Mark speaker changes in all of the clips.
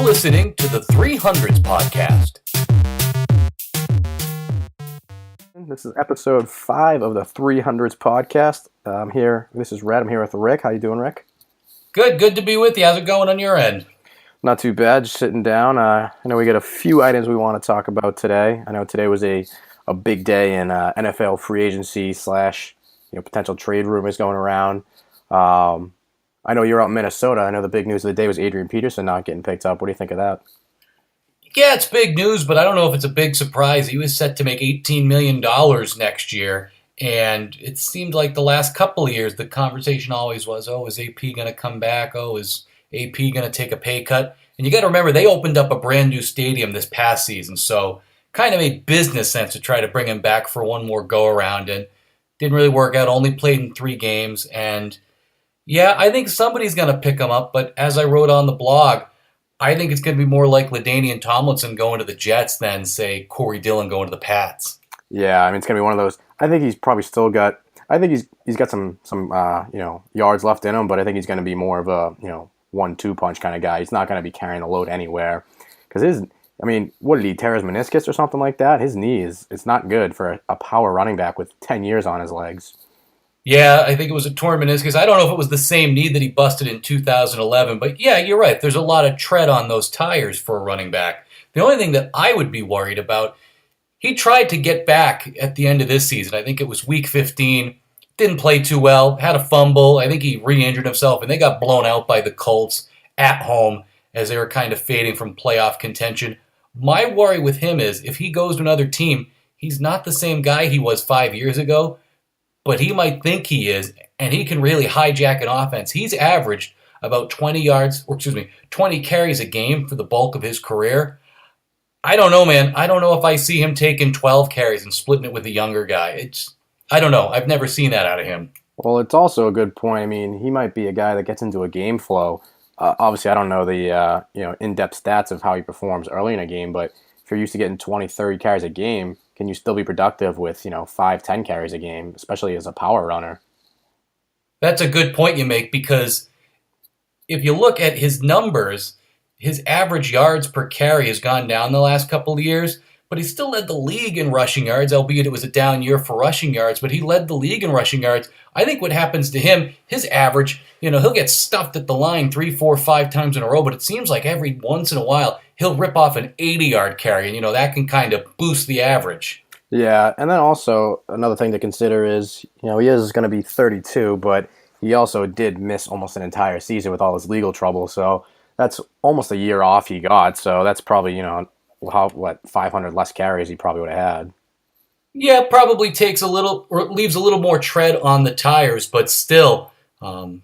Speaker 1: listening to the 300s podcast.
Speaker 2: This is episode 5 of the 300s podcast. I'm here. This is Red. I'm here with Rick. How you doing, Rick?
Speaker 1: Good to be with you. How's it going on your end?
Speaker 2: Not too bad. Just sitting down. I know we got a few items we want to talk about today. I know today was a big day in NFL free agency / potential trade rumors going around. I know you're out in Minnesota. I know the big news of the day was Adrian Peterson not getting picked up. What do you think of that?
Speaker 1: Yeah, it's big news, but I don't know if it's a big surprise. He was set to make $18 million next year, and it seemed like the last couple of years the conversation always was, is AP going to come back? Is AP going to take a pay cut? And you got to remember, they opened up a brand new stadium this past season, so kind of made business sense to try to bring him back for one more go-around, and didn't really work out. Only played in 3 games, and yeah, I think somebody's going to pick him up, but as I wrote on the blog, I think it's going to be more like LaDainian Tomlinson going to the Jets than, say, Corey Dillon going to the Pats.
Speaker 2: Yeah, I mean, it's going to be one of those. I think he's probably still got. I think he's got some yards left in him, but I think he's going to be more of a 1-2 punch kind of guy. He's not going to be carrying the load anywhere because what did he tear his meniscus or something like that? His knee it's not good for a power running back with 10 years on his legs.
Speaker 1: Yeah, I think it was a torn meniscus. I don't know if it was the same knee that he busted in 2011, but yeah, you're right. There's a lot of tread on those tires for a running back. The only thing that I would be worried about, he tried to get back at the end of this season. I think it was week 15. Didn't play too well, had a fumble. I think he re-injured himself, and they got blown out by the Colts at home as they were kind of fading from playoff contention. My worry with him is if he goes to another team, he's not the same guy he was 5 years ago, but he might think he is, and he can really hijack an offense. He's averaged about 20 carries a game for the bulk of his career. I don't know, man. I don't know if I see him taking 12 carries and splitting it with a younger guy. I don't know. I've never seen that out of him.
Speaker 2: Well, it's also a good point. I mean, he might be a guy that gets into a game flow. Obviously, I don't know the in-depth stats of how he performs early in a game, but if you're used to getting 20, 30 carries a game, can you still be productive with 5, 10 carries a game, especially as a power runner?
Speaker 1: That's a good point you make, because if you look at his numbers, his average yards per carry has gone down the last couple of years, but he still led the league in rushing yards, albeit it was a down year for rushing yards, but he led the league in rushing yards. I think what happens to him, his average, he'll get stuffed at the line 3, 4, 5 times in a row, but it seems like every once in a while he'll rip off an 80-yard carry, and that can kind of boost the average.
Speaker 2: Yeah, and then also another thing to consider is, he is going to be 32, but he also did miss almost an entire season with all his legal trouble, so that's almost a year off he got, so that's probably, 500 less carries he probably would have had.
Speaker 1: Yeah, probably takes a little, or leaves a little more tread on the tires, but still, I'm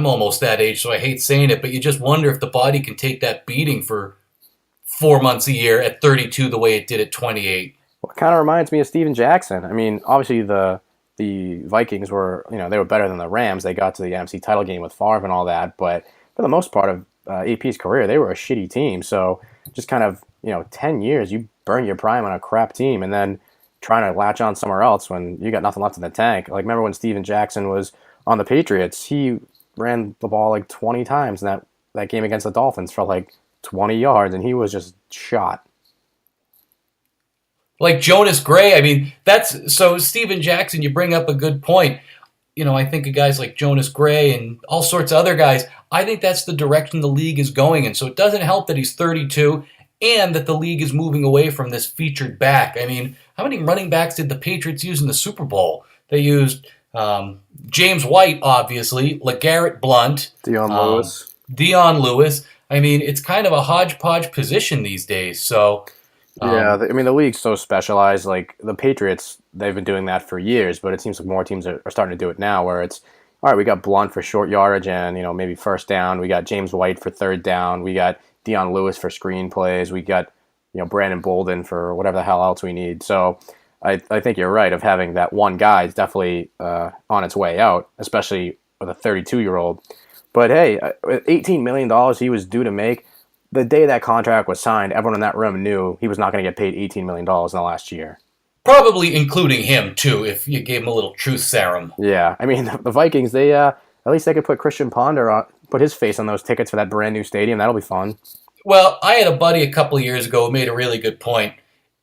Speaker 1: almost that age, so I hate saying it, but you just wonder if the body can take that beating for 4 months a year at 32 the way it did at 28.
Speaker 2: Well, it kind of reminds me of Steven Jackson. I mean, obviously the Vikings were, they were better than the Rams. They got to the NFC title game with Favre and all that, but for the most part of AP's career, they were a shitty team. So just kind of, 10 years, you burn your prime on a crap team and then trying to latch on somewhere else when you got nothing left in the tank. Like, remember when Steven Jackson was on the Patriots? He ran the ball like 20 times in that game against the Dolphins for like 20 yards, and he was just shot.
Speaker 1: Like Jonas Gray, I mean, so Steven Jackson, you bring up a good point. I think of guys like Jonas Gray and all sorts of other guys. I think that's the direction the league is going in. So it doesn't help that he's 32 and that the league is moving away from this featured back. I mean, how many running backs did the Patriots use in the Super Bowl? They used James White, obviously, LeGarrette Blount, Dion Lewis. I mean, it's kind of a hodgepodge position these days. So
Speaker 2: yeah, the league's so specialized. Like the Patriots, they've been doing that for years, but it seems like more teams are starting to do it now, where it's, all right, we got Blount for short yardage and, maybe first down. We got James White for third down. We got Dion Lewis for screen plays. We got, Brandon Bolden for whatever the hell else we need. So I think you're right of having that one guy is definitely on its way out, especially with a 32-year-old. But hey, $18 million he was due to make. The day that contract was signed, everyone in that room knew he was not going to get paid $18 million in the last year.
Speaker 1: Probably including him, too, if you gave him a little truth serum.
Speaker 2: Yeah, I mean, the Vikings, they at least they could put Christian Ponder put his face on those tickets for that brand new stadium. That'll be fun.
Speaker 1: Well, I had a buddy a couple of years ago who made a really good point.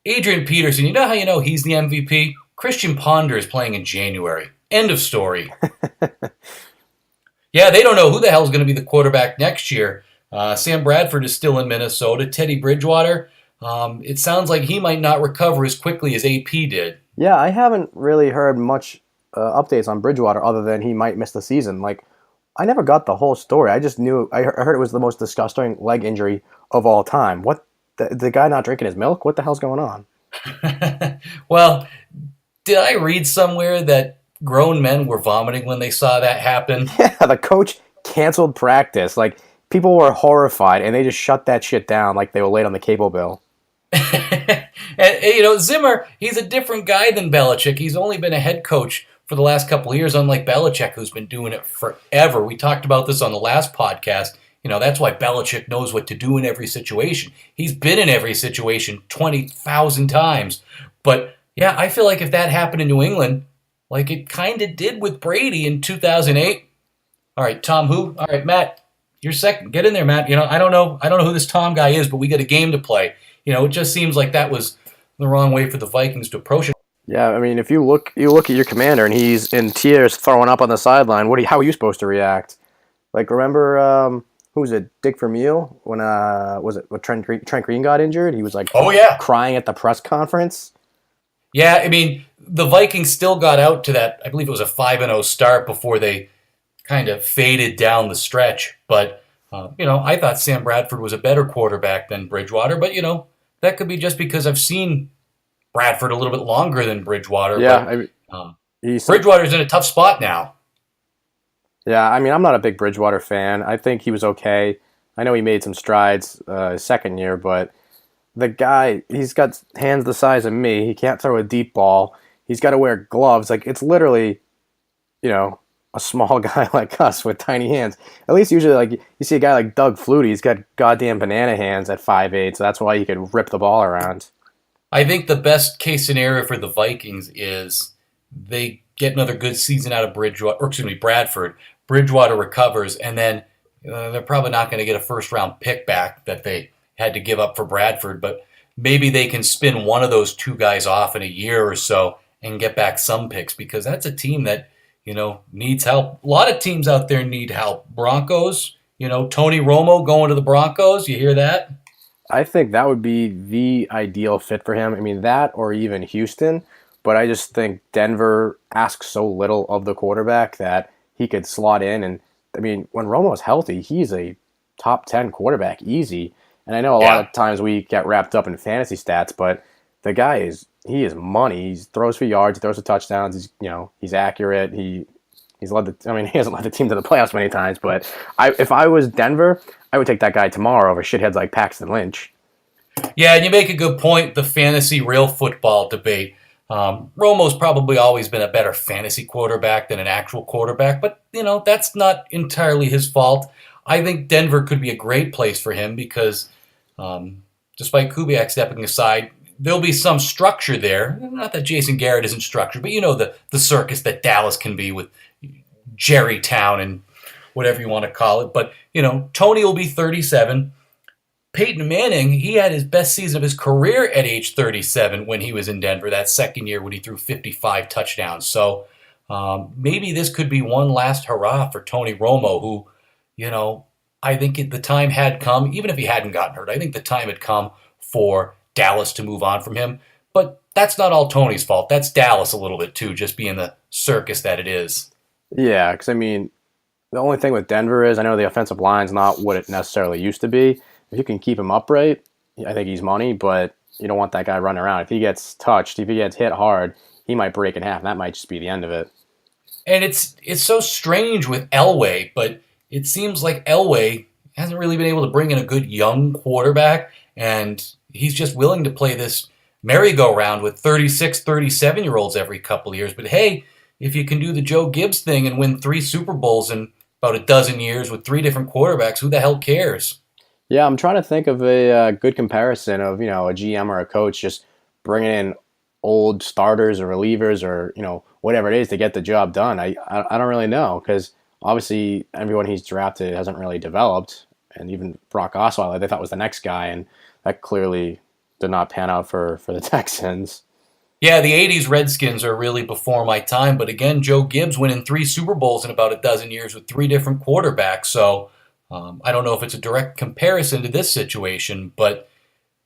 Speaker 1: Adrian Peterson, you know how you know he's the MVP? Christian Ponder is playing in January. End of story. Yeah, they don't know who the hell is going to be the quarterback next year. Sam Bradford is still in Minnesota. Teddy Bridgewater, it sounds like he might not recover as quickly as AP did.
Speaker 2: Yeah, I haven't really heard much updates on Bridgewater other than he might miss the season. Like, I never got the whole story. I just knew I heard it was the most disgusting leg injury of all time. What the guy not drinking his milk? What the hell's going on?
Speaker 1: Well, did I read somewhere that grown men were vomiting when they saw that happen?
Speaker 2: Yeah, the coach canceled practice. Like, people were horrified, and they just shut that shit down like they were late on the cable bill.
Speaker 1: And Zimmer, he's a different guy than Belichick. He's only been a head coach for the last couple of years, unlike Belichick, who's been doing it forever. We talked about this on the last podcast. That's why Belichick knows what to do in every situation. He's been in every situation 20,000 times. But, yeah, I feel like if that happened in New England, like it kind of did with Brady in 2008. All right, Tom who? All right, Matt, you're second. Get in there, Matt. I don't know who this Tom guy is, but we got a game to play. It just seems like that was the wrong way for the Vikings to approach it.
Speaker 2: Yeah, I mean, if you look at your commander and he's in tears, throwing up on the sideline, how are you supposed to react? Like, remember, who was it, Dick Vermeil, when Trent Green got injured? He was like,
Speaker 1: oh yeah,
Speaker 2: crying at the press conference.
Speaker 1: Yeah, I mean, the Vikings still got out to that. I believe it was a 5-0 start before they kind of faded down the stretch. But I thought Sam Bradford was a better quarterback than Bridgewater. But that could be just because I've seen Bradford a little bit longer than Bridgewater.
Speaker 2: Yeah,
Speaker 1: but, Bridgewater's in a tough spot now.
Speaker 2: Yeah, I mean, I'm not a big Bridgewater fan. I think he was okay. I know he made some strides his second year, but the guy, he's got hands the size of me. He can't throw a deep ball. He's got to wear gloves. Like, it's literally, a small guy like us with tiny hands. At least usually, like, you see a guy like Doug Flutie, he's got goddamn banana hands at 5'8", so that's why he could rip the ball around.
Speaker 1: I think the best case scenario for the Vikings is they get another good season out of Bradford. Bridgewater recovers, and then they're probably not going to get a first-round pick back that they had to give up for Bradford, but maybe they can spin one of those two guys off in a year or so and get back some picks, because that's a team that, needs help. A lot of teams out there need help. Broncos, Tony Romo going to the Broncos. You hear that?
Speaker 2: I think that would be the ideal fit for him. I mean, that or even Houston, but I just think Denver asks so little of the quarterback that he could slot in. And, I mean, when Romo's healthy, he's a top 10 quarterback, easy. And I know a lot of times we get wrapped up in fantasy stats, but the guy is money. He throws for yards, he throws for touchdowns. He's accurate. He hasn't led the team to the playoffs many times, but if I was Denver, I would take that guy tomorrow over shitheads like Paxton Lynch.
Speaker 1: Yeah, and you make a good point, the fantasy real football debate. Romo's probably always been a better fantasy quarterback than an actual quarterback, but, that's not entirely his fault. I think Denver could be a great place for him because despite Kubiak stepping aside, there'll be some structure there. Not that Jason Garrett isn't structured, but the circus that Dallas can be with Jerrytown and whatever you want to call it. But, Tony will be 37. Peyton Manning, he had his best season of his career at age 37 when he was in Denver, that second year when he threw 55 touchdowns. So maybe this could be one last hurrah for Tony Romo, who, I think the time had come, even if he hadn't gotten hurt, I think the time had come for Dallas to move on from him. But that's not all Tony's fault. That's Dallas a little bit too, just being the circus that it is.
Speaker 2: Yeah, because, I mean, the only thing with Denver is I know the offensive line's not what it necessarily used to be. If you can keep him upright, I think he's money, but you don't want that guy running around. If he gets touched, if he gets hit hard, he might break in half, and that might just be the end of it.
Speaker 1: And it's so strange with Elway, but it seems like Elway hasn't really been able to bring in a good young quarterback, and he's just willing to play this merry-go-round with 36, 37-year-olds every couple of years. But hey, if you can do the Joe Gibbs thing and win 3 Super Bowls in about a dozen years with 3 different quarterbacks, who the hell cares?
Speaker 2: Yeah, I'm trying to think of a good comparison of, a GM or a coach just bringing in old starters or relievers or, whatever it is to get the job done. I don't really know because obviously everyone he's drafted hasn't really developed, and even Brock Osweiler they thought was the next guy, and that clearly did not pan out for the Texans.
Speaker 1: Yeah, the 80s Redskins are really before my time, but again, Joe Gibbs winning 3 Super Bowls in about a dozen years with 3 different quarterbacks. So I don't know if it's a direct comparison to this situation, but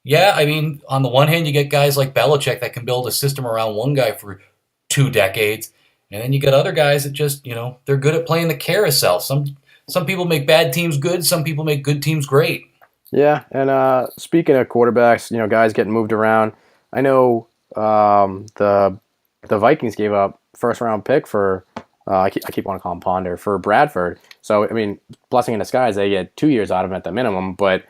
Speaker 1: yeah, I mean, on the one hand, you get guys like Belichick that can build a system around one guy for 2 decades, and then you get other guys that just, they're good at playing the carousel. Some people make bad teams good, some people make good teams great.
Speaker 2: Yeah, and speaking of quarterbacks, guys getting moved around. I know the Vikings gave up first round pick for I keep wanting to call him Ponder for Bradford. So I mean, blessing in disguise, they get 2 years out of him at the minimum. But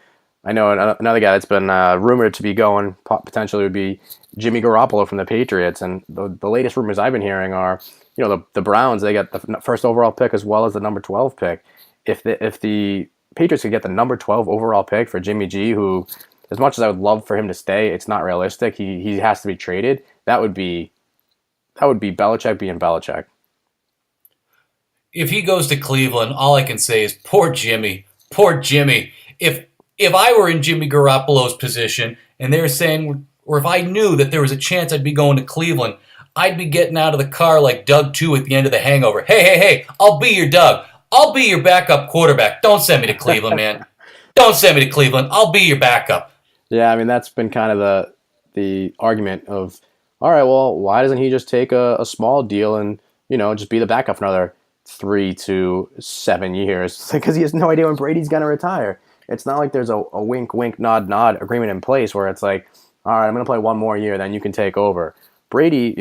Speaker 2: I know another guy that's been rumored to be going potentially would be Jimmy Garoppolo from the Patriots. And the latest rumors I've been hearing are, the Browns, they got the first overall pick as well as the number 12 pick. If the Patriots could get the number 12 overall pick for Jimmy G, who, as much as I would love for him to stay, it's not realistic. He has to be traded. That would be Belichick being Belichick.
Speaker 1: If he goes to Cleveland, all I can say is poor Jimmy. Poor Jimmy. If I were in Jimmy Garoppolo's position and they were saying, or if I knew that there was a chance I'd be going to Cleveland, I'd be getting out of the car like Doug 2 at the end of The Hangover. Hey, I'll be your Doug. I'll be your backup quarterback. Don't send me to Cleveland, man. Don't send me to Cleveland. I'll be your backup.
Speaker 2: Yeah, I mean, that's been kind of the argument of, all right, well, why doesn't he just take a small deal and, just be the backup for another 3 to 7 years? Because he has no idea when Brady's going to retire. It's not like there's a wink, wink, nod, nod agreement in place where it's like, all right, I'm going to play one more year, then you can take over. Brady,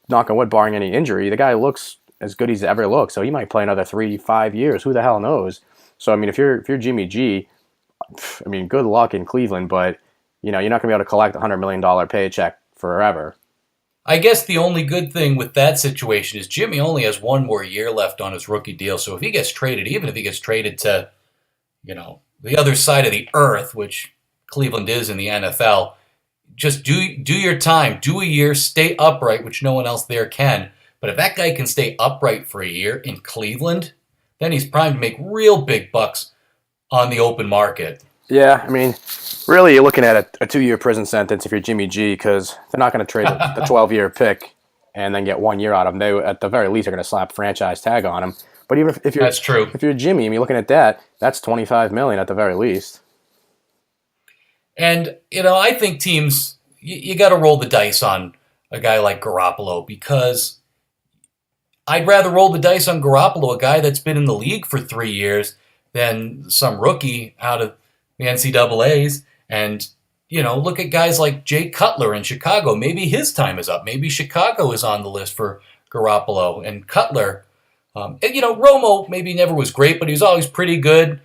Speaker 2: knock on wood, barring any injury, the guy looks as good as he's ever looked, so he might play another 3-5 years. Who the hell knows? So, I mean, if you're Jimmy G, I mean, good luck in Cleveland, but, you're not going to be able to collect a $100 million paycheck forever.
Speaker 1: I guess the only good thing with that situation is Jimmy only has 1 more year left on his rookie deal, so if he gets traded, even if he gets traded to, the other side of the earth, which Cleveland is in the NFL, just do your time, do a year, stay upright, which no one else there can. But if that guy can stay upright for a year in Cleveland, then he's primed to make real big bucks on the open market.
Speaker 2: Yeah, I mean, really, you're looking at a 2-year prison sentence if you're Jimmy G, because they're not going to trade the 12-year pick and then get 1 year out of him. They, at the very least, are going to slap franchise tag on him. But even if you're
Speaker 1: That's true.
Speaker 2: If you're Jimmy, and you're looking at that, that's $25 million at the very least.
Speaker 1: And I think teams, you got to roll the dice on a guy like Garoppolo, because I'd rather roll the dice on Garoppolo, a guy that's been in the league for 3 years, than some rookie out of the NCAAs. And, look at guys like Jay Cutler in Chicago. Maybe his time is up. Maybe Chicago is on the list for Garoppolo. And Cutler, Romo maybe never was great, but he was always pretty good.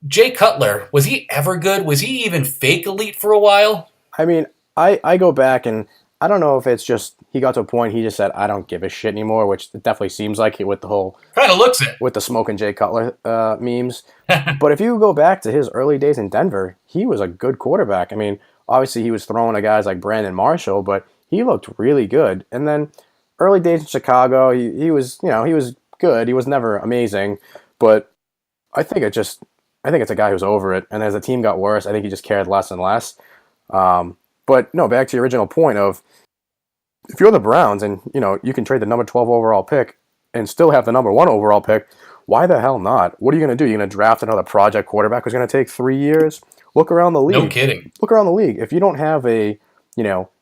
Speaker 1: Jay Cutler, was he ever good? Was he even fake elite for a while?
Speaker 2: I mean, I go back and I don't know if it's just he got to a point he just said, I don't give a shit anymore, which it definitely seems like with the whole...
Speaker 1: Kind of looks it.
Speaker 2: With the Smoke and Jay Cutler memes. But if you go back to his early days in Denver, he was a good quarterback. I mean, obviously he was throwing to guys like Brandon Marshall, but he looked really good. And then early days in Chicago, he was, he was good. He was never amazing. But I think it's a guy who's over it. And as the team got worse, I think he just cared less and less. But no, back to the original point of, if you're the Browns and, you can trade the number 12 overall pick and still have the number 1 overall pick, why the hell not? What are you going to do? You're going to draft another project quarterback who's going to take 3 years? Look around the league.
Speaker 1: No kidding.
Speaker 2: Look around the league. If you don't have a,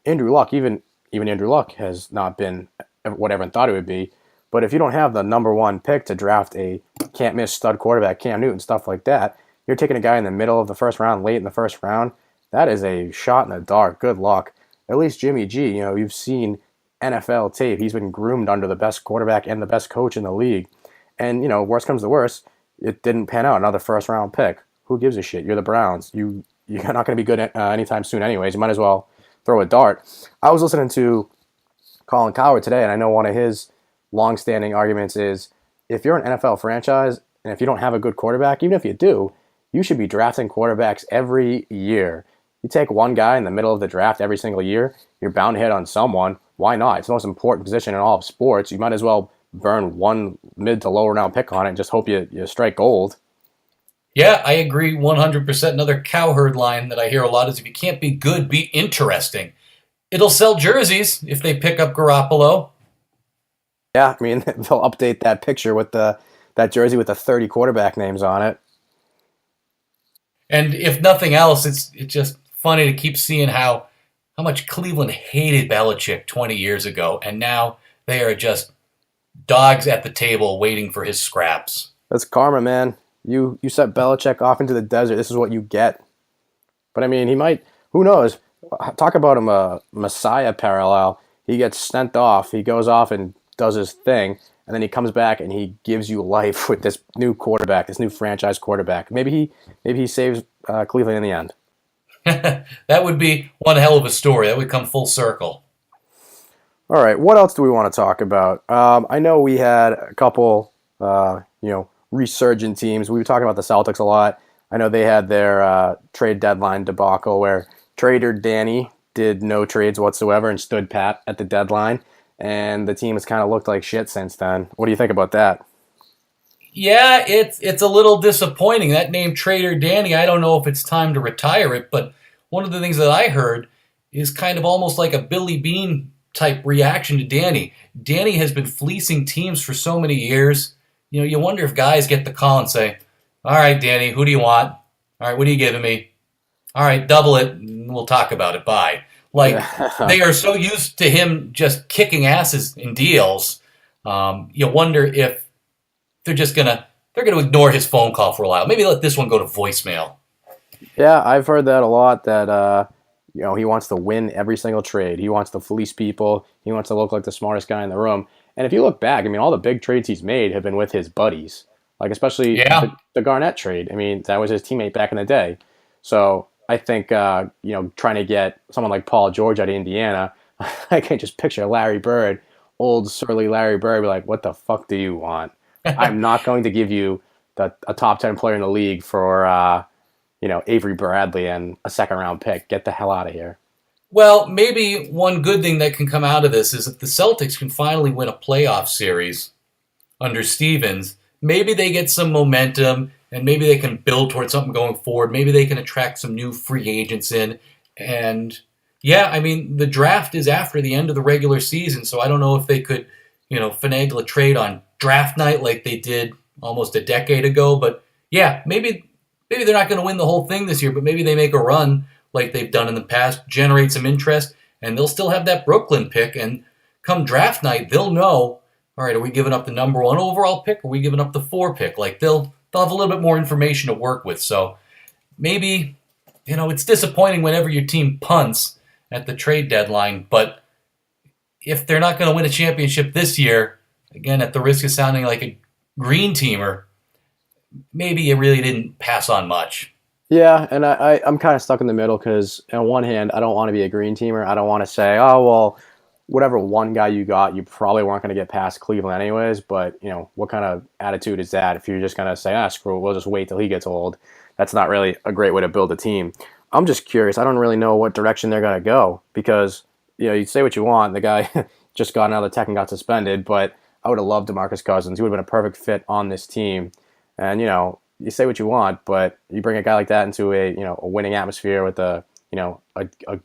Speaker 2: Andrew Luck, even Andrew Luck has not been what everyone thought it would be. But if you don't have the number 1 pick to draft a can't-miss stud quarterback, Cam Newton, stuff like that, you're taking a guy in the middle of the first round, late in the first round. That is a shot in the dark. Good luck. At least Jimmy G, you've seen NFL tape. He's been groomed under the best quarterback and the best coach in the league. And, worst comes to worst, it didn't pan out. Another first-round pick. Who gives a shit? You're the Browns. You're not going to be good anytime soon anyways. You might as well throw a dart. I was listening to Colin Cowherd today, and I know one of his long-standing arguments is, if you're an NFL franchise and if you don't have a good quarterback, even if you do, you should be drafting quarterbacks every year. You take one guy in the middle of the draft every single year, you're bound to hit on someone. Why not? It's the most important position in all of sports. You might as well burn one mid to lower round pick on it and just hope you strike gold.
Speaker 1: Yeah, I agree 100%. Another cowherd line that I hear a lot is if you can't be good, be interesting. It'll sell jerseys if they pick up Garoppolo.
Speaker 2: Yeah, I mean they'll update that picture with that jersey with the 30 quarterback names on it.
Speaker 1: And if nothing else, it's just funny to keep seeing how much Cleveland hated Belichick 20 years ago, and now they are just dogs at the table waiting for his scraps.
Speaker 2: That's karma, man. You set Belichick off into the desert. This is what you get. But I mean, he might. Who knows? Talk about him a Messiah parallel. He gets sent off. He goes off and does his thing, and then he comes back and he gives you life with this new quarterback, this new franchise quarterback. Maybe he saves Cleveland in the end.
Speaker 1: That would be one hell of a story. That would come full circle.
Speaker 2: All right, what else do we want to talk about? I know we had a couple, resurgent teams. We were talking about the Celtics a lot. I know they had their trade deadline debacle where trader Danny did no trades whatsoever and stood pat at the deadline, and the team has kind of looked like shit since then. What do you think about that?
Speaker 1: Yeah, it's a little disappointing. That name Trader Danny, I don't know if it's time to retire it, but one of the things that I heard is kind of almost like a Billy Bean type reaction to Danny. Danny has been fleecing teams for so many years. You know, you wonder if guys get the call and say, all right, Danny, who do you want? All right, what are you giving me? All right, double it, and we'll talk about it. Bye. Like, they are so used to him just kicking asses in deals. You wonder if they're gonna ignore his phone call for a while. Maybe let this one go to voicemail.
Speaker 2: Yeah, I've heard that a lot. That he wants to win every single trade. He wants to fleece people. He wants to look like the smartest guy in the room. And if you look back, I mean, all the big trades he's made have been with his buddies. Like especially
Speaker 1: Yeah.
Speaker 2: the Garnett trade. I mean, that was his teammate back in the day. So I think trying to get someone like Paul George out of Indiana, I can just picture Larry Bird, old surly Larry Bird, be like, "What the fuck do you want? I'm not going to give you a top 10 player in the league for Avery Bradley and a second round pick. Get the hell out of here."
Speaker 1: Well, maybe one good thing that can come out of this is if the Celtics can finally win a playoff series under Stevens, maybe they get some momentum and maybe they can build towards something going forward. Maybe they can attract some new free agents in. And yeah, I mean, the draft is after the end of the regular season, so I don't know if they could, finagle a trade on draft night like they did almost a decade ago. But yeah, maybe they're not going to win the whole thing this year, but maybe they make a run like they've done in the past, generate some interest, and they'll still have that Brooklyn pick. And come draft night, they'll know, all right, are we giving up the number 1 overall pick or are we giving up the 4 pick? Like they'll have a little bit more information to work with. So maybe, it's disappointing whenever your team punts at the trade deadline, but if they're not going to win a championship this year, again, at the risk of sounding like a green teamer, maybe you really didn't pass on much.
Speaker 2: Yeah, and I'm kind of stuck in the middle because on one hand, I don't want to be a green teamer. I don't want to say, oh, well, whatever one guy you got, you probably weren't going to get past Cleveland anyways. But, what kind of attitude is that if you're just going to say, screw it, we'll just wait till he gets old? That's not really a great way to build a team. I'm just curious. I don't really know what direction they're going to go because, you say what you want. The guy just got out of the tech and got suspended, but I would have loved DeMarcus Cousins. He would have been a perfect fit on this team. And, you say what you want, but you bring a guy like that into a winning atmosphere with a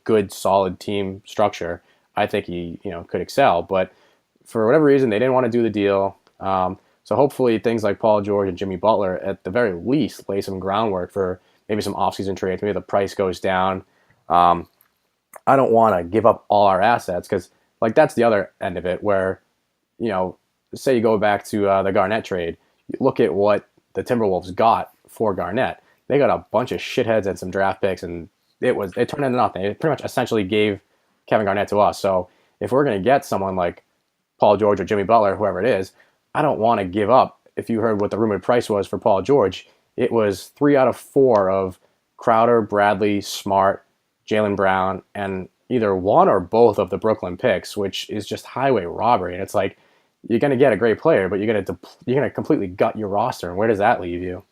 Speaker 2: good solid team structure. I think he could excel, but for whatever reason they didn't want to do the deal. So hopefully things like Paul George and Jimmy Butler at the very least lay some groundwork for maybe some offseason trades. Maybe the price goes down. I don't want to give up all our assets because that's the other end of it where say you go back to the Garnett trade, you look at what the Timberwolves got for Garnett. They got a bunch of shitheads and some draft picks, and it turned into nothing. It pretty much essentially gave Kevin Garnett to us. So if we're going to get someone like Paul George or Jimmy Butler, whoever it is, I don't want to give up. If you heard what the rumored price was for Paul George, it was 3 out of 4 of Crowder, Bradley, Smart, Jaylen Brown, and either one or both of the Brooklyn picks, which is just highway robbery. And it's like, you're going to get a great player, but you're going to completely gut your roster. And where does that leave you?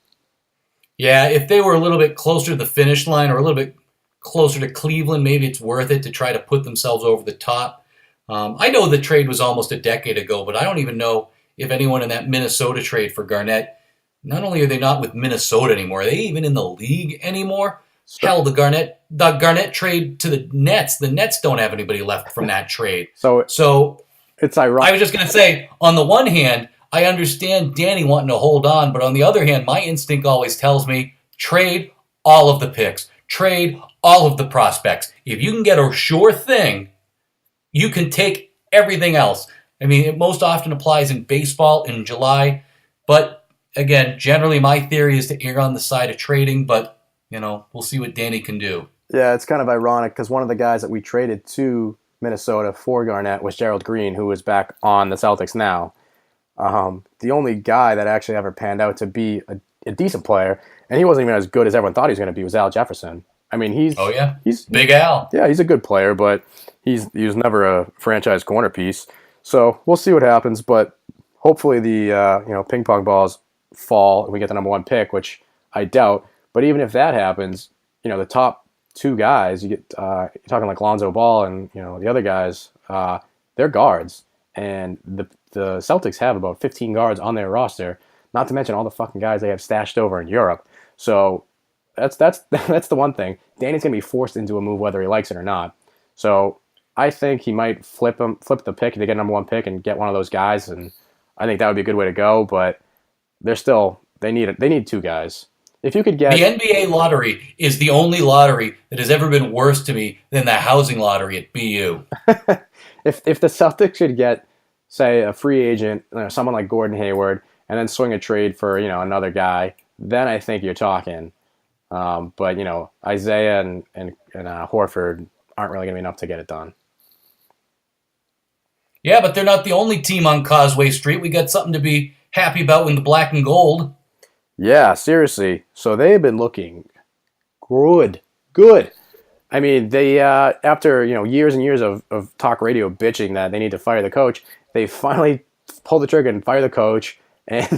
Speaker 1: Yeah, if they were a little bit closer to the finish line or a little bit closer to Cleveland, maybe it's worth it to try to put themselves over the top. I know the trade was almost a decade ago, but I don't even know if anyone in that Minnesota trade for Garnett, not only are they not with Minnesota anymore, are they even in the league anymore? Hell, the Garnett trade to the Nets don't have anybody left from that trade.
Speaker 2: So it's ironic.
Speaker 1: I was just going to say, on the one hand, I understand Danny wanting to hold on, but on the other hand, my instinct always tells me trade all of the picks, trade all of the prospects. If you can get a sure thing, you can take everything else. I mean, it most often applies in baseball in July, but again, generally my theory is to err on the side of trading, but we'll see what Danny can do.
Speaker 2: Yeah, it's kind of ironic because one of the guys that we traded to Minnesota for Garnett was Gerald Green, who is back on the Celtics now. The only guy that actually ever panned out to be a decent player, and he wasn't even as good as everyone thought he was going to be, was Al Jefferson. I mean, he's
Speaker 1: Big Al.
Speaker 2: Yeah, he's a good player, but he was never a franchise corner piece. So we'll see what happens, but hopefully the ping pong balls fall and we get the number one pick, which I doubt. But even if that happens, the top two guys, you're talking like Lonzo Ball and the other guys, they're guards, and the Celtics have about 15 guards on their roster, not to mention all the fucking guys they have stashed over in Europe. So that's the one thing. Danny's gonna be forced into a move whether he likes it or not. So I think he might flip the pick if they get number one pick and get one of those guys, and I think that would be a good way to go. But they need two guys. If you could get
Speaker 1: the NBA lottery is the only lottery that has ever been worse to me than the housing lottery at BU.
Speaker 2: if the Celtics could get, say, a free agent, someone like Gordon Hayward, and then swing a trade for another guy, then I think you're talking. But Isaiah and Horford aren't really going to be enough to get it done.
Speaker 1: Yeah, but they're not the only team on Causeway Street. We got something to be happy about in the black and gold.
Speaker 2: Yeah, seriously. So they have been looking good. I mean, they after years and years of talk radio bitching that they need to fire the coach, they finally pull the trigger and fire the coach, and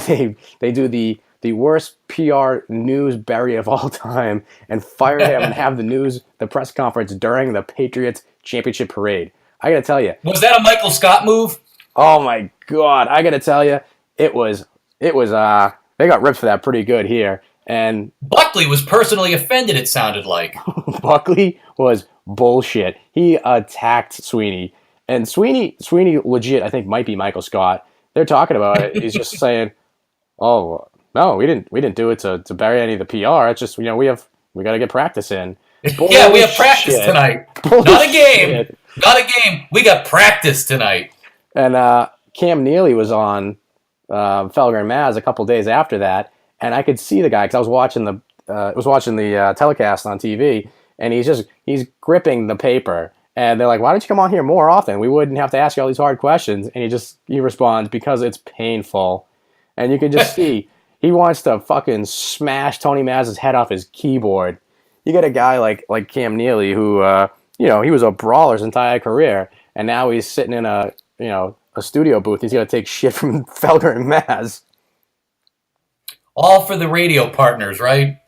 Speaker 2: they do the worst PR news bury of all time and fire him and have the press conference during the Patriots championship parade. I gotta tell you,
Speaker 1: was that a Michael Scott move?
Speaker 2: Oh my God! I gotta tell you, it was. They got ripped for that pretty good here, and
Speaker 1: Buckley was personally offended. It sounded like
Speaker 2: Buckley was bullshit. He attacked Sweeney, and Sweeney legit, I think, might be Michael Scott. They're talking about it. He's just saying, "Oh no, we didn't do it to bury any of the PR. It's just we got to get practice in."
Speaker 1: Yeah, we have practice tonight. Bullshit. Not a game. We got practice tonight.
Speaker 2: And Cam Neely was on Felger and Maz a couple days after that, and I could see the guy because I was watching the telecast on TV, and he's gripping the paper, and they're like, "Why don't you come on here more often? We wouldn't have to ask you all these hard questions." And he responds, "Because it's painful," and you can just see he wants to fucking smash Tony Maz's head off his keyboard. You get a guy like Cam Neely who he was a brawler his entire career, and now he's sitting in a studio booth. He's going to take shit from Felger and Maz.
Speaker 1: All for the radio partners, right?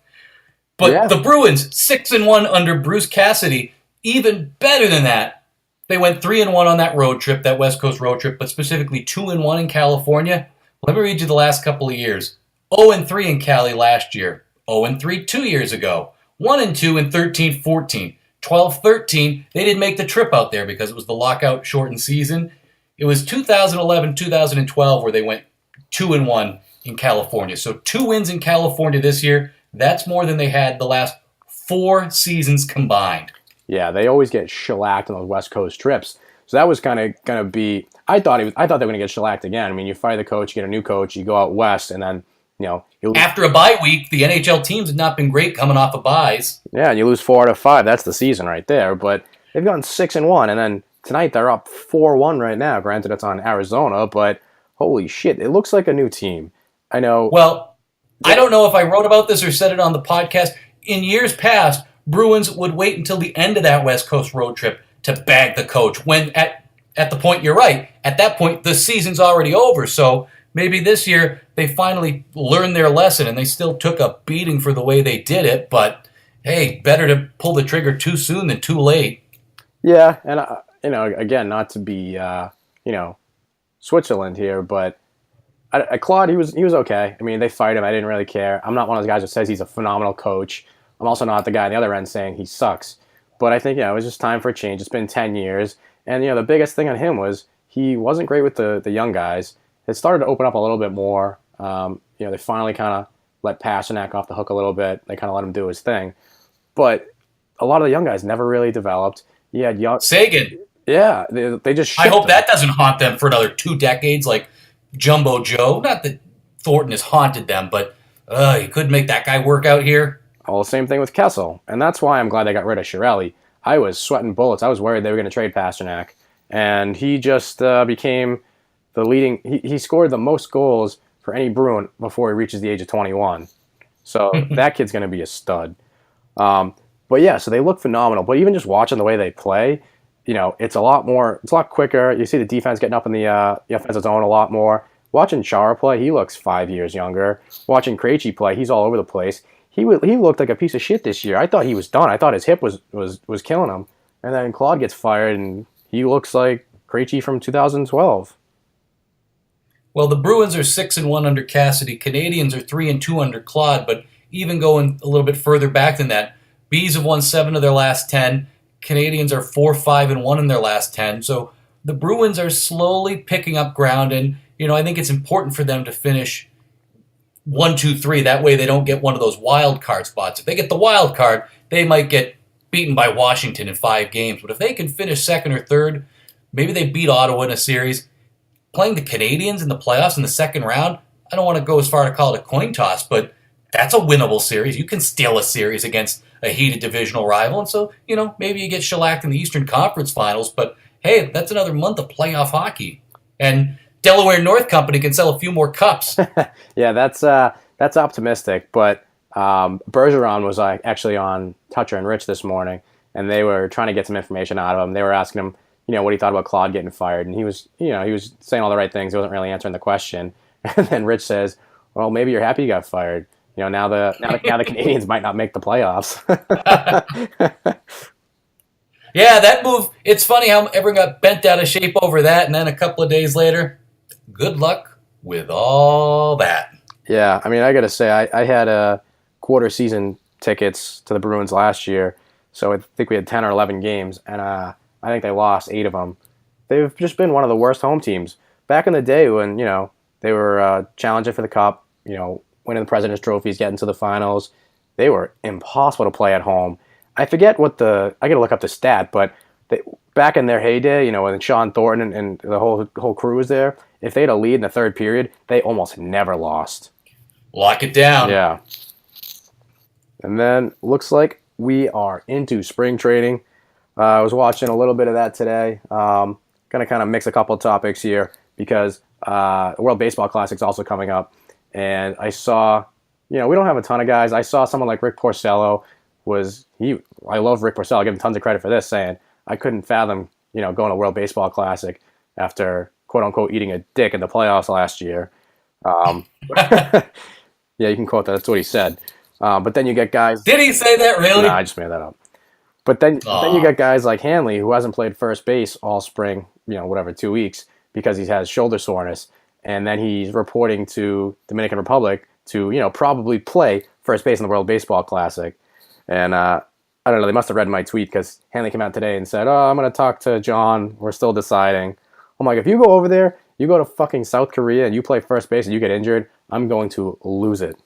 Speaker 1: But yeah. The Bruins, 6-1 under Bruce Cassidy, even better than that. They went 3-1 on that road trip, that West Coast road trip, but specifically 2-1 in California. Let me read you the last couple of years. 0-3 in Cali last year. 0-3 2 years ago. 1-2 in 13-14. 12-13, they didn't make the trip out there because it was the lockout shortened season. It was 2011-2012 where they went 2-1 in California. So 2 wins in California this year. That's more than they had the last 4 seasons combined.
Speaker 2: Yeah, they always get shellacked on those West Coast trips. So that was kind of going to be. I thought they were going to get shellacked again. I mean, you fire the coach, you get a new coach, you go out west, and then
Speaker 1: after a bye week, the NHL teams have not been great coming off of byes.
Speaker 2: Yeah, and you lose 4 out of 5. That's the season right there. But they've gone 6-1, and then tonight they're up 4-1 right now. Granted, it's on Arizona, but holy shit, it looks like a new team. I know.
Speaker 1: Well, I don't know if I wrote about this or said it on the podcast. In years past, Bruins would wait until the end of that West Coast road trip to bag the coach. When at the point, you're right, at that point the season's already over. So maybe this year they finally learned their lesson, and they still took a beating for the way they did it. But hey, better to pull the trigger too soon than too late.
Speaker 2: Yeah, and again, not to be Switzerland here, but Claude, he was okay. I mean, they fired him. I didn't really care. I'm not one of those guys that says he's a phenomenal coach. I'm also not the guy on the other end saying he sucks. But I think, it was just time for a change. It's been 10 years. And, the biggest thing on him was he wasn't great with the young guys. It started to open up a little bit more. They finally kind of let Pasternak off the hook a little bit. They kind of let him do his thing. But a lot of the young guys never really developed. He had young
Speaker 1: Sagan.
Speaker 2: Yeah, they just.
Speaker 1: I hope
Speaker 2: him.
Speaker 1: that doesn't haunt them for another 2 decades, like Jumbo Joe. Not that Thornton has haunted them, but you couldn't make that guy work out here.
Speaker 2: Well, same thing with Kessel, and that's why I'm glad they got rid of Chiarelli. I was sweating bullets. I was worried they were going to trade Pasternak, and he just became the leading. He scored the most goals for any Bruin before he reaches the age of 21. So that kid's going to be a stud. But yeah, so they look phenomenal. But even just watching the way they play, it's a lot quicker. You see the defense getting up in the offensive zone a lot more. Watching Chara play, he looks 5 years younger. Watching Krejci play, he's all over the place. He looked like a piece of shit this year. I thought he was done. I thought his hip was killing him. And then Claude gets fired, and he looks like Krejci from 2012.
Speaker 1: Well, the Bruins are 6-1 under Cassidy. Canadians are 3-2 under Claude. But even going a little bit further back than that, Bees have won 7 of their last 10. Canadians are 4-5-1 in their last 10. So the Bruins are slowly picking up ground, and I think it's important for them to finish 1, 2, 3. That way they don't get one of those wild card spots. If they get the wild card, they might get beaten by Washington in 5 games. But if they can finish second or third, maybe they beat Ottawa in a series. Playing the Canadians in the playoffs in the second round, I don't want to go as far to call it a coin toss, but that's a winnable series. You can steal a series against a heated divisional rival. And so, maybe you get shellacked in the Eastern Conference Finals, but hey, that's another month of playoff hockey. And Delaware North Company can sell a few more cups.
Speaker 2: Yeah, that's optimistic. But Bergeron was actually on Toucher and Rich this morning, and they were trying to get some information out of him. They were asking him, what he thought about Claude getting fired, and he was saying all the right things. He wasn't really answering the question. And then Rich says, "Well, maybe you're happy you got fired. Now the Canadians might not make the playoffs."
Speaker 1: Yeah, that move. It's funny how everyone got bent out of shape over that, and then a couple of days later, good luck with all that.
Speaker 2: Yeah, I mean, I got to say, I had quarter season tickets to the Bruins last year, so I think we had 10 or 11 games, and I think they lost 8 of them. They've just been one of the worst home teams. Back in the day when, they were challenging for the Cup, winning the President's Trophies, getting to the finals, they were impossible to play at home. I forget I got to look up the stat, but back in their heyday, when Sean Thornton and the whole crew was there, if they had a lead in the third period, they almost never lost.
Speaker 1: Lock it down.
Speaker 2: Yeah. And then looks like we are into spring training. I was watching a little bit of that today. Going to kind of mix a couple of topics here because the World Baseball Classic is also coming up. And I saw, we don't have a ton of guys. I saw someone like Rick Porcello I love Rick Porcello. I give him tons of credit for this, saying I couldn't fathom, going to World Baseball Classic after quote unquote eating a dick in the playoffs last year. Yeah, you can quote that. That's what he said. But then you get guys.
Speaker 1: Did he say that really?
Speaker 2: No, I just made that up. But then you get guys like Hanley, who hasn't played first base all spring, 2 weeks because he has shoulder soreness, and then he's reporting to Dominican Republic to probably play first base in the World Baseball Classic. And I don't know, they must have read my tweet because Hanley came out today and said, "Oh, I'm going to talk to John. We're still deciding." I'm like, if you go over there, you go to fucking South Korea and you play first base and you get injured, I'm going to lose it.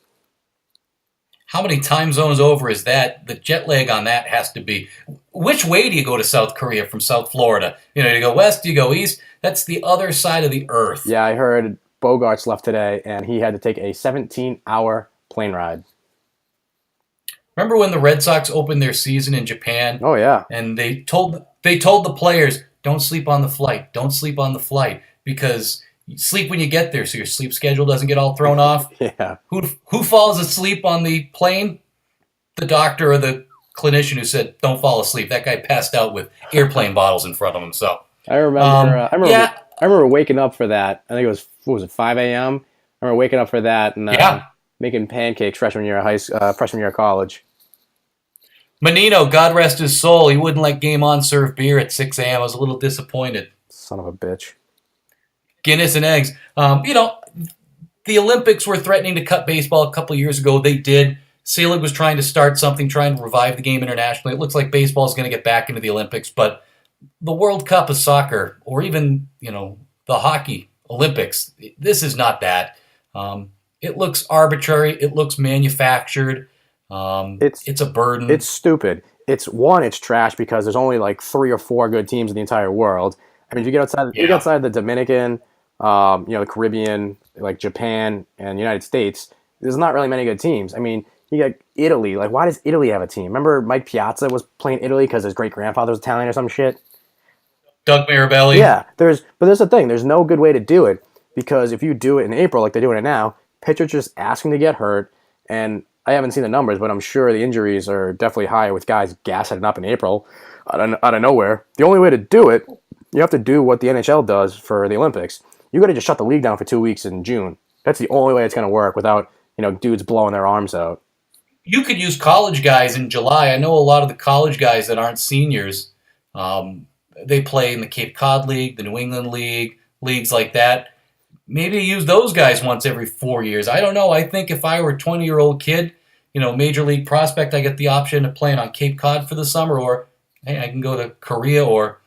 Speaker 1: How many time zones over is that? The jet lag on that has to be. Which way do you go to South Korea from South Florida? Do you go west, do you go east? That's the other side of the earth.
Speaker 2: Yeah, I heard Bogarts left today and he had to take a 17-hour plane ride.
Speaker 1: Remember when the Red Sox opened their season in Japan?
Speaker 2: Oh, yeah.
Speaker 1: And they told the players, don't sleep on the flight. Don't sleep on the flight because you sleep when you get there so your sleep schedule doesn't get all thrown off.
Speaker 2: Yeah.
Speaker 1: Who falls asleep on the plane? The doctor or the clinician who said, don't fall asleep. That guy passed out with airplane bottles in front of him. So
Speaker 2: I remember waking up for that. I think it was 5 a.m.? I remember waking up for that and making pancakes freshman year of college.
Speaker 1: Menino, God rest his soul, he wouldn't let Game On serve beer at 6 a.m. I was a little disappointed.
Speaker 2: Son of a bitch.
Speaker 1: Guinness and eggs. the Olympics were threatening to cut baseball a couple of years ago. They did. Selig was trying to start something, trying to revive the game internationally. It looks like baseball is going to get back into the Olympics, but the World Cup of soccer, or even the hockey Olympics, this is not that. It looks arbitrary. It looks manufactured. It's a burden.
Speaker 2: It's stupid. It's trash because there's only like 3 or 4 good teams in the entire world. I mean, if you get outside the Dominican, the Caribbean, like Japan and the United States, there's not really many good teams. I mean, you got Italy. Like, why does Italy have a team? Remember Mike Piazza was playing Italy because his great-grandfather was Italian or some shit?
Speaker 1: Doug Mirabelli.
Speaker 2: Yeah, but there's the thing. There's no good way to do it because if you do it in April like they're doing it now, pitchers just asking to get hurt, and I haven't seen the numbers, but I'm sure the injuries are definitely higher with guys gassing it up in April out of nowhere. The only way to do it, you have to do what the NHL does for the Olympics. You got to just shut the league down for 2 weeks in June. That's the only way it's going to work without dudes blowing their arms out.
Speaker 1: You could use college guys in July. I know a lot of the college guys that aren't seniors. They play in the Cape Cod League, the New England League, leagues like that. Maybe use those guys once every 4 years. I don't know. I think if I were a 20-year-old kid, major league prospect, I get the option of playing on Cape Cod for the summer, or hey, I can go to Korea or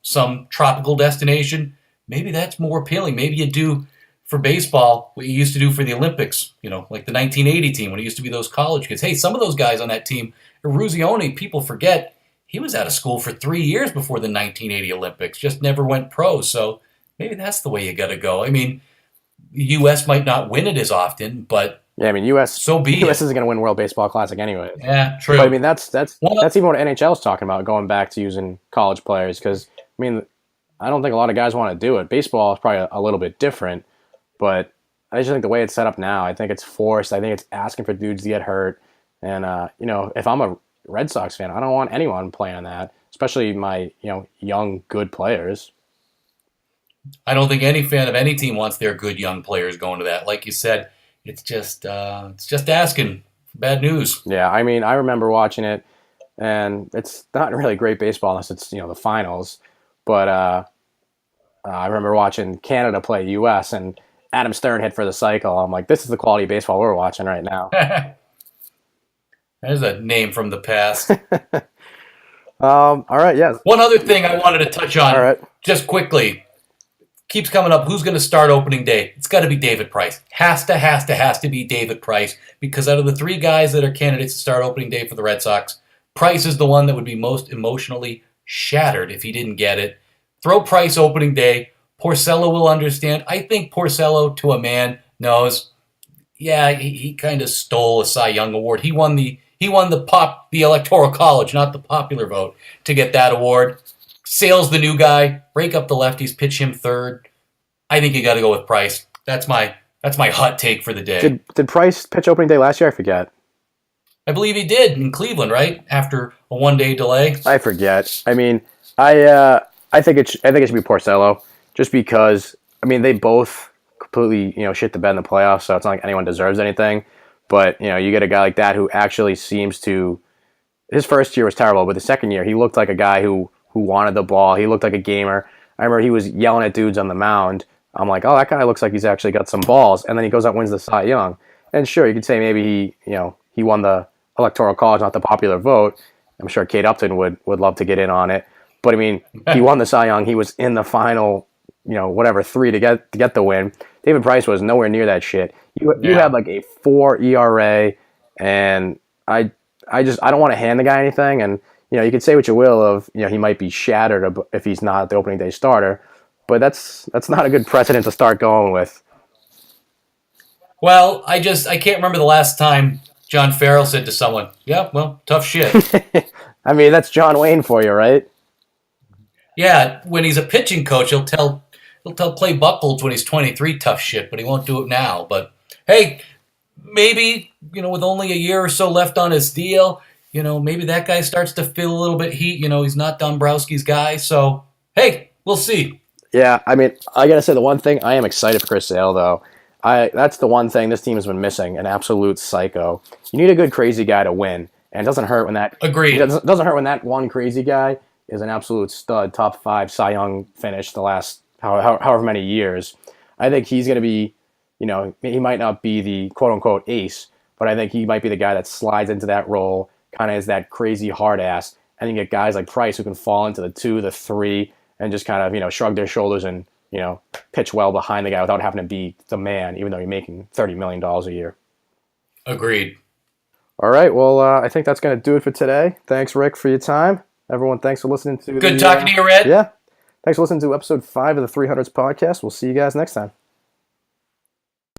Speaker 1: some tropical destination. Maybe that's more appealing. Maybe you do for baseball what you used to do for the Olympics, like the 1980 team when it used to be those college kids. Hey, some of those guys on that team, Eruzione, people forget, he was out of school for 3 years before the 1980 Olympics, just never went pro. So maybe that's the way you got to go. I mean, the U.S. might not win it as often, but
Speaker 2: yeah, I mean, U.S.
Speaker 1: So be
Speaker 2: U.S.
Speaker 1: it.
Speaker 2: isn't going to win World Baseball Classic anyway.
Speaker 1: Yeah, true.
Speaker 2: But I mean, that's even what NHL is talking about, going back to using college players. Because I mean, I don't think a lot of guys want to do it. Baseball is probably a little bit different, but I just think the way it's set up now, I think it's forced. I think it's asking for dudes to get hurt. And if I'm a Red Sox fan, I don't want anyone playing that, especially my young good players.
Speaker 1: I don't think any fan of any team wants their good young players going to that. Like you said, it's just asking for bad news.
Speaker 2: Yeah, I mean, I remember watching it, and it's not really great baseball unless it's the finals. But I remember watching Canada play U.S. and Adam Stern hit for the cycle. I'm like, this is the quality of baseball we're watching right now.
Speaker 1: There's a name from the past.
Speaker 2: All right, yes.
Speaker 1: One other thing I wanted to touch on,
Speaker 2: all right,
Speaker 1: just quickly. Keeps coming up. Who's going to start opening day? It's got to be David Price. Has to be David Price, because out of the 3 guys that are candidates to start opening day for the Red Sox, Price is the one that would be most emotionally shattered if he didn't get it. Throw Price opening day. Porcello will understand. I think Porcello, to a man, knows. Yeah, he kind of stole a Cy Young award. He won the Electoral College, not the popular vote, to get that award. Sale's the new guy. Break up the lefties. Pitch him third. I think you got to go with Price. That's my hot take for the day.
Speaker 2: Did Price pitch opening day last year? I forget.
Speaker 1: I believe he did in Cleveland, right after a 1-day delay.
Speaker 2: I forget. I mean, I think it should be Porcello, just because I mean they both completely shit the bed in the playoffs, so it's not like anyone deserves anything. But you get a guy like that who actually seems to. His first year was terrible, but the second year he looked like a guy who wanted the ball. He looked like a gamer. I remember he was yelling at dudes on the mound. I'm like, oh, that guy looks like he's actually got some balls. And then he goes out and wins the Cy Young. And sure, you could say maybe he won the Electoral College, not the popular vote. I'm sure Kate Upton would love to get in on it. But I mean, he won the Cy Young. He was in the final, 3 to get the win. David Price was nowhere near that shit. You had like a 4 ERA, and I don't want to hand the guy anything. And you could say what you will of, he might be shattered if he's not the opening day starter, but that's not a good precedent to start going with.
Speaker 1: Well, I can't remember the last time John Farrell said to someone, yeah, well, tough shit.
Speaker 2: I mean, that's John Wayne for you, right?
Speaker 1: Yeah, when he's a pitching coach, he'll tell Clay Buchholz when he's 23, tough shit, but he won't do it now. But hey, maybe, with only a year or so left on his deal, maybe that guy starts to feel a little bit heat. He's not Dombrowski's guy. So, hey, we'll see.
Speaker 2: Yeah, I mean, I got to say the one thing, I am excited for Chris Sale, though. That's the one thing this team has been missing, an absolute psycho. You need a good crazy guy to win, and it doesn't hurt when that...
Speaker 1: Agreed.
Speaker 2: It doesn't hurt when that one crazy guy is an absolute stud, top 5 Cy Young finish the last however many years. I think he's going to be he might not be the quote unquote ace, but I think he might be the guy that slides into that role, kind of is that crazy hard ass. And you get guys like Price who can fall into the 2, the 3, and just kind of, shrug their shoulders and, pitch well behind the guy without having to be the man, even though you're making $30 million a year.
Speaker 1: Agreed.
Speaker 2: All right. Well, I think that's going to do it for today. Thanks, Rick, for your time. Everyone, thanks for listening to
Speaker 1: Good talking to you, Red.
Speaker 2: Yeah. Thanks for listening to episode 5 of the 300s podcast. We'll see you guys next time.